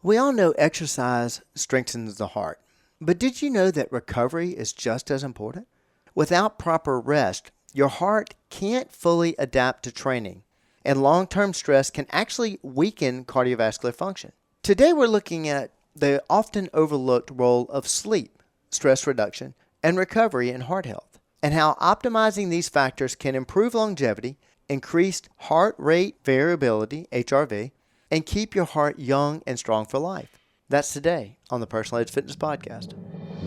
We all know exercise strengthens the heart, but did you know that recovery is just as important? Without proper rest, your heart can't fully adapt to training, and long-term stress can actually weaken cardiovascular function. Today we're looking at the often overlooked role of sleep, stress reduction, and recovery in heart health, and how optimizing these factors can improve longevity, increase heart rate variability, HRV, and keep your heart young and strong for life. That's today on the Personal Edge Fitness Podcast.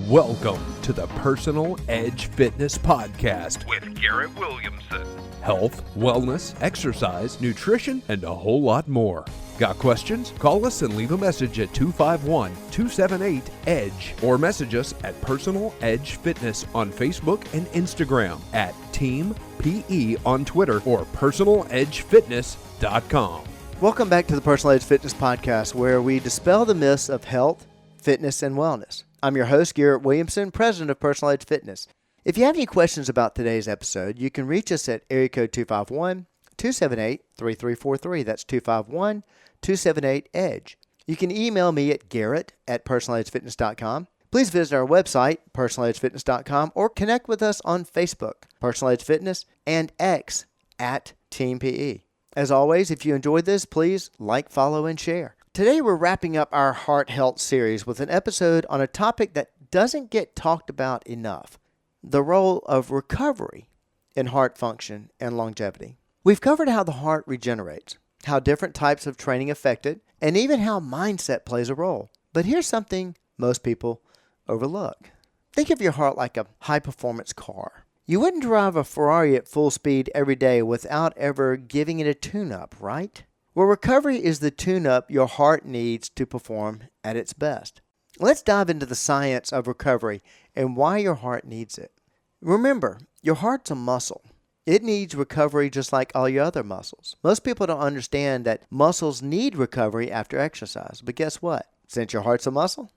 Welcome to the Personal Edge Fitness Podcast with Garrett Williamson. Health, wellness, exercise, nutrition, and a whole lot more. Got questions? Call us and leave a message at 251-278-EDGE or message us at Personal Edge Fitness on Facebook and Instagram, at Team PE on Twitter, or personaledgefitness.com. Welcome back to the Personal Edge Fitness Podcast, where we dispel the myths of health, fitness, and wellness. I'm your host, Garrett Williamson, president of Personal Edge Fitness. If you have any questions about today's episode, you can reach us at area code 251-278-3343. That's 251-278-EDGE. You can email me at garrett@personaledgefitness.com. Please visit our website, personaledgefitness.com, or connect with us on Facebook, Personal Edge Fitness, and X at Team PE. As always, if you enjoyed this, please like, follow, and share. Today, we're wrapping up our Heart Health series with an episode on a topic that doesn't get talked about enough: the role of recovery in heart function and longevity. We've covered how the heart regenerates, how different types of training affect it, and even how mindset plays a role. But here's something most people overlook. Think of your heart like a high-performance car. You wouldn't drive a Ferrari at full speed every day without ever giving it a tune-up, right? Well, recovery is the tune-up your heart needs to perform at its best. Let's dive into the science of recovery and why your heart needs it. Remember, your heart's a muscle. It needs recovery just like all your other muscles. Most people don't understand that muscles need recovery after exercise. But guess what? Since your heart's a muscle,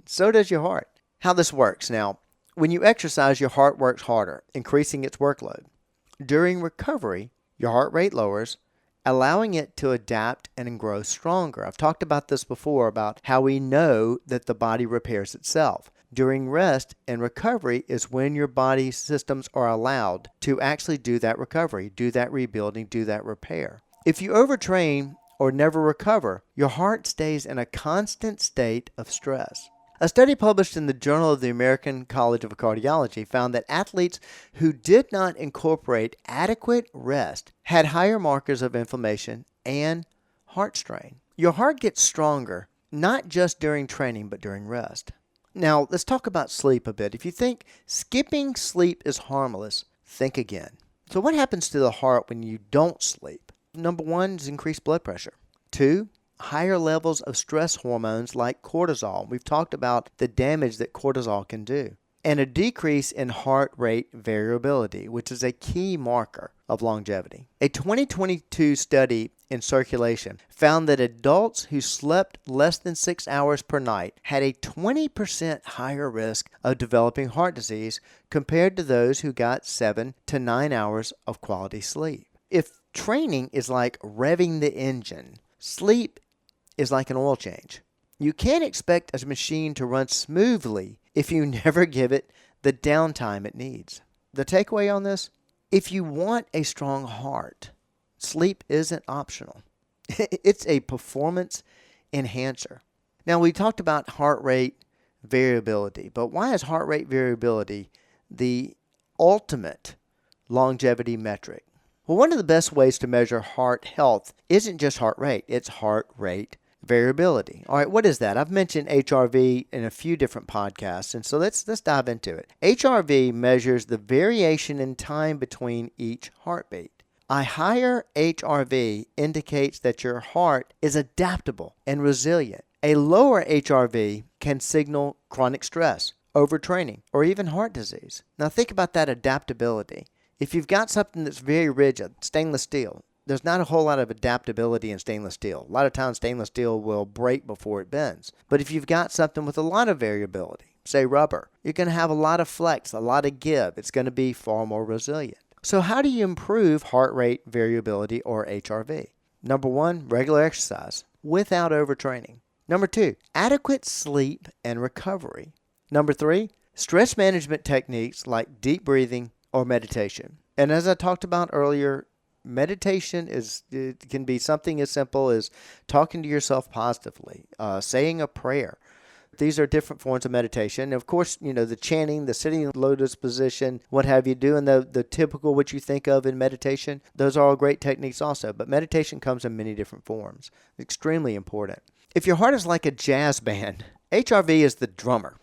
so does your heart. How this works now. When you exercise, your heart works harder, increasing its workload. During recovery, your heart rate lowers, allowing it to adapt and grow stronger. I've talked about this before, about how we know that the body repairs itself. During rest and recovery is when your body systems are allowed to actually do that recovery, do that rebuilding, do that repair. If you overtrain or never recover, your heart stays in a constant state of stress. A study published in the Journal of the American College of Cardiology found that athletes who did not incorporate adequate rest had higher markers of inflammation and heart strain. Your heart gets stronger, not just during training, but during rest. Now, let's talk about sleep a bit. If you think skipping sleep is harmless, think again. So what happens to the heart when you don't sleep? Number one is increased blood pressure. 2, higher levels of stress hormones like cortisol. We've talked about the damage that cortisol can do. And a decrease in heart rate variability, which is a key marker of longevity. A 2022 study in Circulation found that adults who slept less than 6 hours per night had a 20% higher risk of developing heart disease compared to those who got 7 to 9 hours of quality sleep. If training is like revving the engine, sleep is like an oil change. You can't expect a machine to run smoothly if you never give it the downtime it needs. The takeaway on this: if you want a strong heart, sleep isn't optional. It's a performance enhancer. Now, we talked about heart rate variability, but why is heart rate variability the ultimate longevity metric? Well, one of the best ways to measure heart health isn't just heart rate, it's heart rate variability. All right, what is that? I've mentioned HRV in a few different podcasts, and so let's dive into it. HRV measures the variation in time between each heartbeat. A higher HRV indicates that your heart is adaptable and resilient. A lower HRV can signal chronic stress, overtraining, or even heart disease. Now think about that adaptability. If you've got something that's very rigid, stainless steel, there's not a whole lot of adaptability in stainless steel. A lot of times stainless steel will break before it bends. But if you've got something with a lot of variability, say rubber, you're going to have a lot of flex, a lot of give. It's going to be far more resilient. So how do you improve heart rate variability, or HRV? Number one, regular exercise without overtraining. Number 2, adequate sleep and recovery. Number 3, stress management techniques like deep breathing or meditation. And as I talked about earlier, meditation it can be something as simple as talking to yourself positively, saying a prayer. These are different forms of meditation. And of course, the chanting, the sitting lotus position, what have you, doing the typical what you think of in meditation, those are all great techniques also. But meditation comes in many different forms. Extremely important. If your heart is like a jazz band, HRV is the drummer.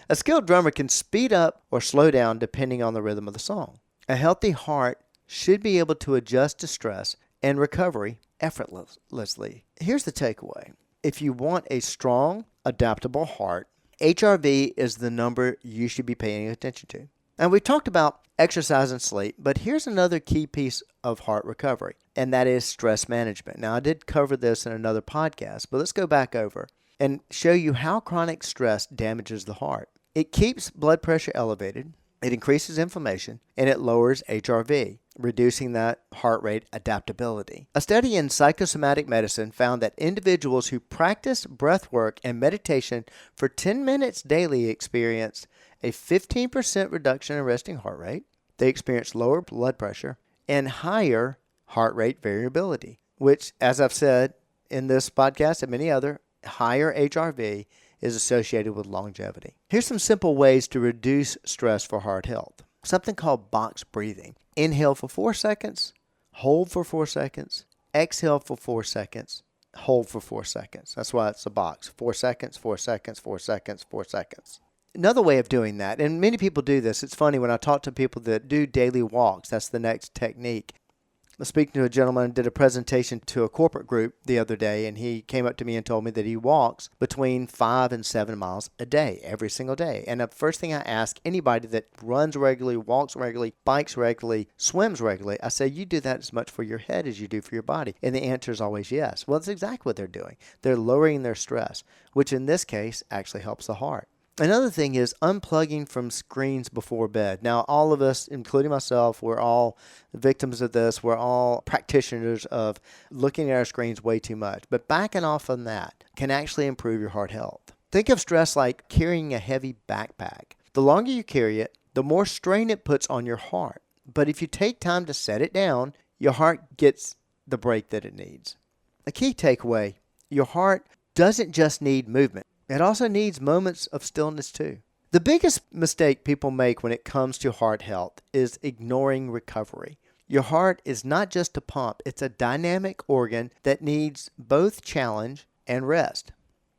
A skilled drummer can speed up or slow down depending on the rhythm of the song. A healthy heart should be able to adjust to stress and recovery effortlessly. Here's the takeaway. If you want a strong, adaptable heart, HRV is the number you should be paying attention to. And we talked about exercise and sleep, but here's another key piece of heart recovery, and that is stress management. Now, I did cover this in another podcast, but let's go back over and show you how chronic stress damages the heart. It keeps blood pressure elevated, it increases inflammation, and it lowers HRV, reducing that heart rate adaptability. A study in psychosomatic medicine found that individuals who practice breath work and meditation for 10 minutes daily experienced a 15% reduction in resting heart rate. They experienced lower blood pressure and higher heart rate variability, which, as I've said in this podcast and many other, higher HRV is associated with longevity. Here's some simple ways to reduce stress for heart health. Something called box breathing. Inhale for 4 seconds, hold for 4 seconds, exhale for 4 seconds, hold for 4 seconds. That's why it's a box. 4 seconds, 4 seconds, 4 seconds, 4 seconds. Another way of doing that, and many people do this, it's funny when I talk to people that do daily walks, that's the next technique. I was speaking to a gentleman who did a presentation to a corporate group the other day, and he came up to me and told me that he walks between 5 and 7 miles a day, every single day. And the first thing I ask anybody that runs regularly, walks regularly, bikes regularly, swims regularly, I say, you do that as much for your head as you do for your body. And the answer is always yes. Well, that's exactly what they're doing. They're lowering their stress, which in this case actually helps the heart. Another thing is unplugging from screens before bed. Now, all of us, including myself, we're all victims of this. We're all practitioners of looking at our screens way too much. But backing off on that can actually improve your heart health. Think of stress like carrying a heavy backpack. The longer you carry it, the more strain it puts on your heart. But if you take time to set it down, your heart gets the break that it needs. A key takeaway, your heart doesn't just need movement. It also needs moments of stillness too. The biggest mistake people make when it comes to heart health is ignoring recovery. Your heart is not just a pump, it's a dynamic organ that needs both challenge and rest.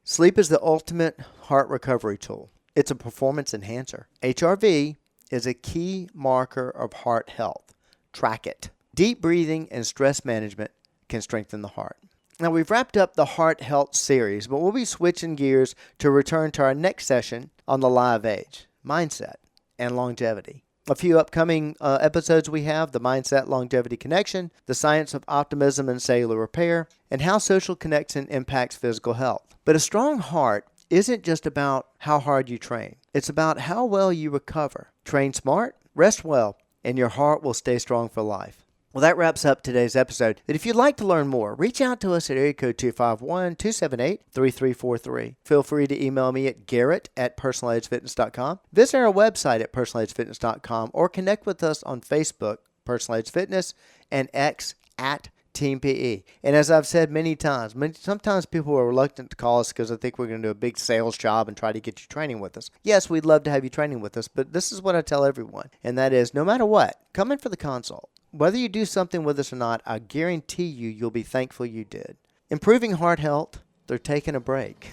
Sleep is the ultimate heart recovery tool. It's a performance enhancer. HRV is a key marker of heart health. Track it. Deep breathing and stress management can strengthen the heart. Now, we've wrapped up the Heart Health series, but we'll be switching gears to return to our next session on the live age, mindset, and longevity. A few upcoming episodes we have: the Mindset Longevity Connection, the Science of Optimism and Cellular Repair, and how social connection impacts physical health. But a strong heart isn't just about how hard you train. It's about how well you recover. Train smart, rest well, and your heart will stay strong for life. Well, that wraps up today's episode. And if you'd like to learn more, reach out to us at area code 251-278-3343. Feel free to email me at garrett@personaledgefitness.com. Visit our website at personaledgefitness.com or connect with us on Facebook, Personal Edge Fitness, and X at Team PE. And as I've said many times, sometimes people are reluctant to call us because I think we're going to do a big sales job and try to get you training with us. Yes, we'd love to have you training with us, but this is what I tell everyone, and that is no matter what, come in for the consult. Whether you do something with us or not, I guarantee you'll be thankful you did. Improving heart health, they're taking a break.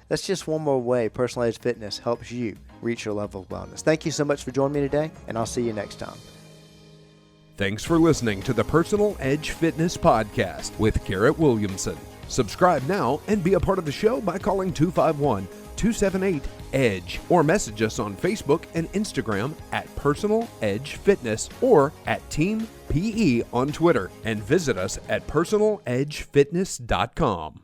That's just one more way Personal Edge Fitness helps you reach your level of wellness. Thank you so much for joining me today, and I'll see you next time. Thanks for listening to the Personal Edge Fitness Podcast with Garrett Williamson. Subscribe now and be a part of the show by calling 251-278-EDGE or message us on Facebook and Instagram at Personal Edge Fitness or at Team PE on Twitter, and visit us at personaledgefitness.com.